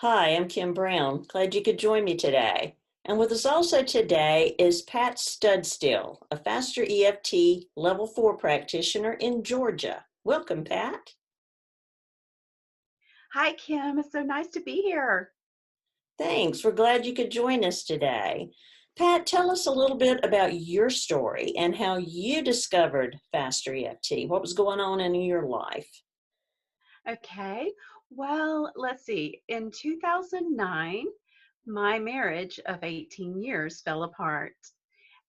Hi, I'm Kim Brown. Glad you could join me today. And with us also today is Pat Studstill, a Faster EFT Level 4 practitioner in Georgia. Welcome, Pat. Hi, Kim. It's so nice to be here. Thanks. We're glad you could join us today. Pat, tell us a little bit about your story and how you discovered Faster EFT. What was going on in your life? Okay. Well, let's see. In 2009, my marriage of 18 years fell apart.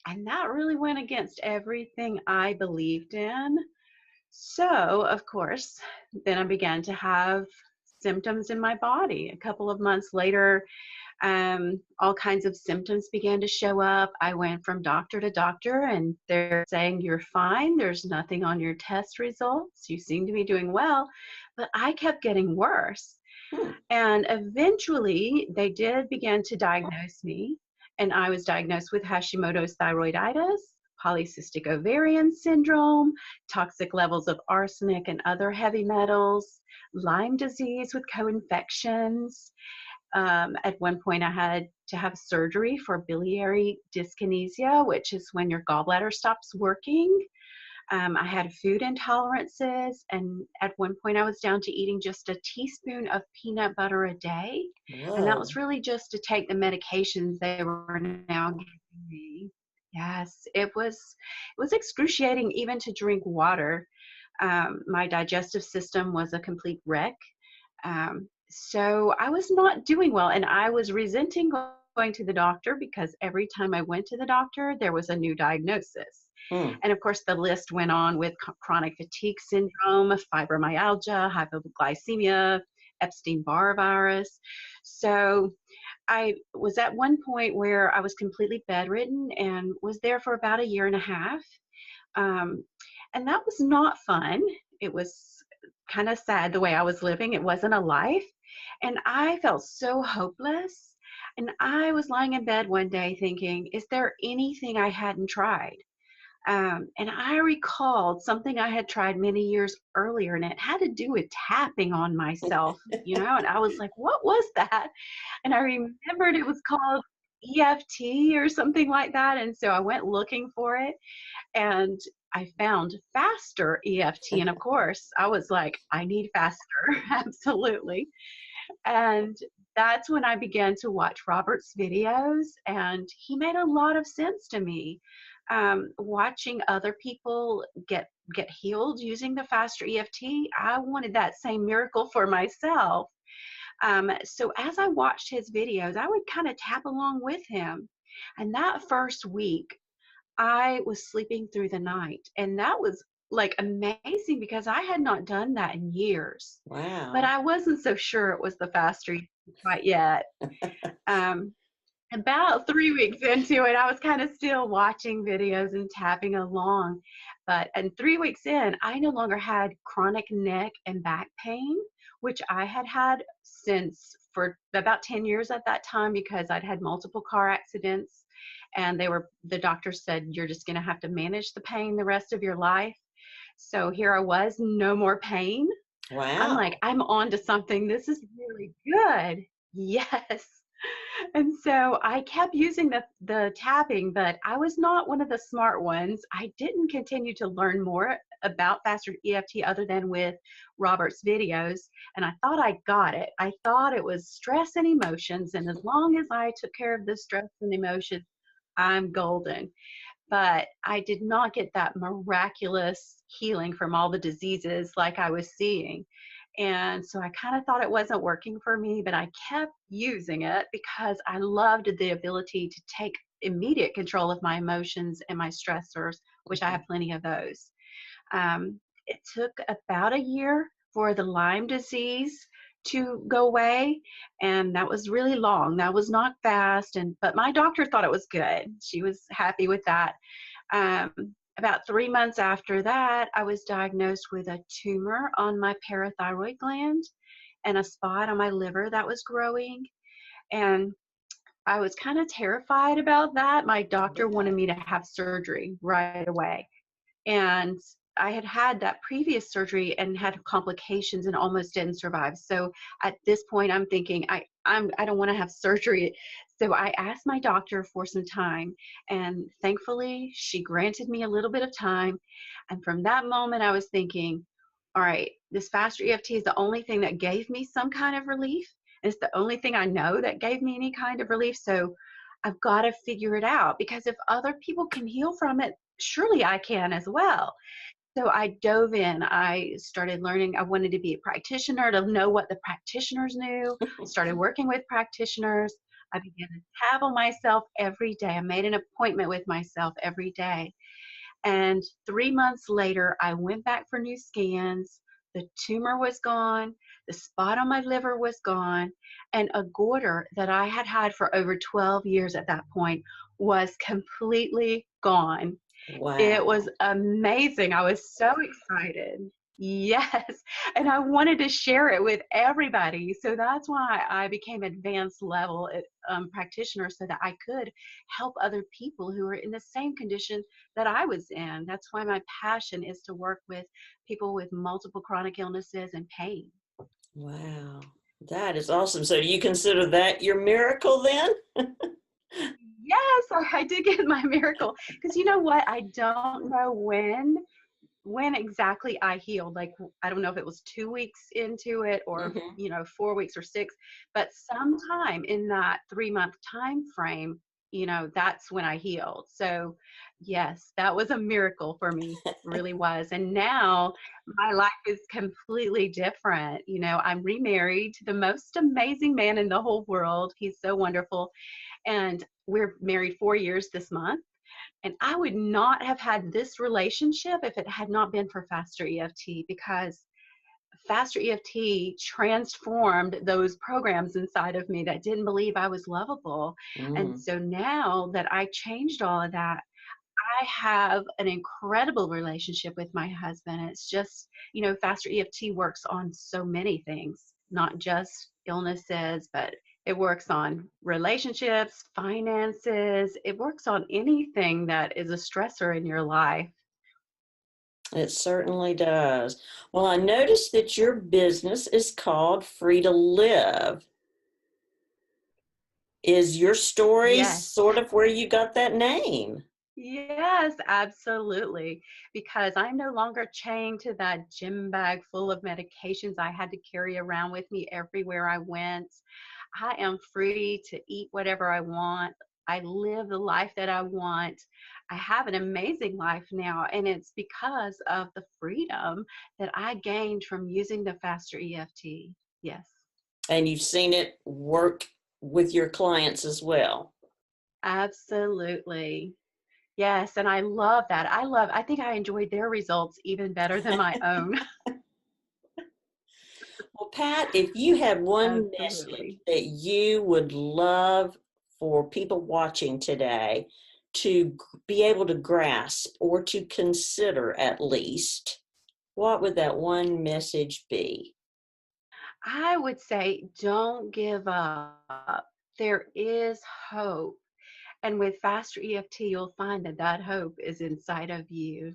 And that really went against everything I believed in. So, of course, then I began to have symptoms in my body. A couple of months later, all kinds of symptoms began to show up. I went from doctor to doctor, and they're saying, "You're fine. There's nothing on your test results. You seem to be doing well." But I kept getting worse. Hmm. And eventually, they did begin to diagnose me, and I was diagnosed with Hashimoto's thyroiditis, polycystic ovarian syndrome, toxic levels of arsenic and other heavy metals, Lyme disease with co-infections. At one point, I had to have surgery for biliary dyskinesia, which is when your gallbladder stops working. I had food intolerances, and at one point, I was down to eating just a teaspoon of peanut butter a day. And that Whoa. was really just to take the medications they were now giving me. Yes, it was excruciating even to drink water. My digestive system was a complete wreck. So I was not doing well, and I was resenting going to the doctor because every time I went to the doctor, there was a new diagnosis. Hmm. And of course, the list went on with chronic fatigue syndrome, fibromyalgia, hypoglycemia, Epstein-Barr virus. So I was at one point where I was completely bedridden and was there for about a year and a half. Um, and that was not fun. It was kind of sad the way I was living. It wasn't a life. And I felt so hopeless. And I was lying in bed one day thinking, is there anything I hadn't tried? And I recalled something I had tried many years earlier, and it had to do with tapping on myself, and I was like, what was that? And I remembered it was called EFT or something like that. And so I went looking for it, and I found faster EFT. And of course, I was like, I need faster, absolutely. And that's when I began to watch Robert's videos, and he made a lot of sense to me. Watching other people get healed using the faster EFT, I wanted that same miracle for myself. So as I watched his videos, I would kind of tap along with him. And that first week, I was sleeping through the night, and that was like amazing because I had not done that in years. But Wow. I wasn't so sure it was the faster quite yet. Um, about 3 weeks into it, I was kind of still watching videos and tapping along. And 3 weeks in, I no longer had chronic neck and back pain, which I had had since for about 10 years at that time because I'd had multiple car accidents. And the doctor said, you're just going to have to manage the pain the rest of your life. So here I was, no more pain. I'm like, Wow. I'm on to something. This is really good. Yes. And so I kept using the tapping, but I was not one of the smart ones. I didn't continue to learn more about faster EFT other than with Robert's videos. And I thought I got it. I thought it was stress and emotions. And as long as I took care of the stress and emotions, I'm golden. But I did not get that miraculous healing from all the diseases like I was seeing. And so I kind of thought it wasn't working for me, but I kept using it because I loved the ability to take immediate control of my emotions and my stressors, which I have plenty of those. It took about a year for the Lyme disease to go away, and that was really long. That was not fast, but my doctor thought it was good. She was happy with that. About 3 months after that, I was diagnosed with a tumor on my parathyroid gland and a spot on my liver that was growing. And I was kind of terrified about that. My doctor wanted Yeah. me to have surgery right away. And I had had that previous surgery and had complications and almost didn't survive. So at this point, I'm thinking I don't want to have surgery. So I asked my doctor for some time, and thankfully, she granted me a little bit of time. And from that moment, I was thinking, all right, this faster EFT is the only thing that gave me some kind of relief. It's the only thing I know that gave me any kind of relief. So I've got to figure it out, because if other people can heal from it, surely I can as well. So I dove in. I started learning. I wanted to be a practitioner, to know what the practitioners knew. Started working with practitioners. I began to tabble myself every day. I made an appointment with myself every day. And 3 months later, I went back for new scans. The tumor was gone. The spot on my liver was gone. And a goiter that I had had for over 12 years at that point was completely gone. It was Wow. amazing. I was so excited. Yes. And I wanted to share it with everybody. So that's why I became advanced level practitioner, so that I could help other people who are in the same condition that I was in. That's why my passion is to work with people with multiple chronic illnesses and pain. Wow. That is awesome. So do you consider that your miracle then? Yes, I did get my miracle. Because you know what? I don't know when exactly I healed. Like, I don't know if it was 2 weeks into it, or, Hmm. 4 weeks or six, but sometime in that 3 month time frame, that's when I healed. So yes, that was a miracle for me, really was. And now my life is completely different. I'm remarried to the most amazing man in the whole world. He's so wonderful. And we're married 4 years this month. And I would not have had this relationship if it had not been for Faster EFT, because Faster EFT transformed those programs inside of me that didn't believe I was lovable. And Mm. so now that I changed all of that, I have an incredible relationship with my husband. It's just, Faster EFT works on so many things, not just illnesses, but it works on relationships, finances. It works on anything that is a stressor in your life. It certainly does. Well, I noticed that your business is called Free to Live. Is your story Yes. sort of where you got that name? Yes, absolutely. Because I'm no longer chained to that gym bag full of medications I had to carry around with me everywhere I went. I am free to eat whatever I want. I live the life that I want. I have an amazing life now, and it's because of the freedom that I gained from using the Faster EFT. Yes, And you've seen it work with your clients as well. absolutely. Yes, and I love that. I think I enjoyed their results even better than my own. Well, Pat, if you had one message Absolutely. that you would love for people watching today to be able to grasp or to consider at least, what would that one message be? I would say don't give up. There is hope. And with Faster EFT, you'll find that that hope is inside of you.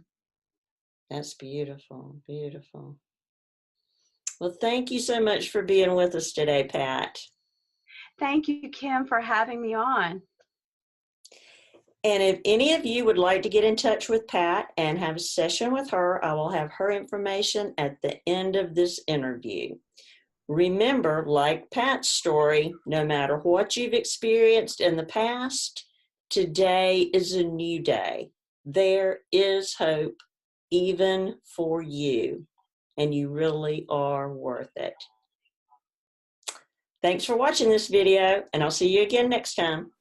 That's beautiful, beautiful. Well, thank you so much for being with us today, Pat. Thank you, Kim, for having me on. And if any of you would like to get in touch with Pat and have a session with her, I will have her information at the end of this interview. Remember, like Pat's story, no matter what you've experienced in the past, today is a new day. There is hope even for you, and you really are worth it. Thanks for watching this video, and I'll see you again next time.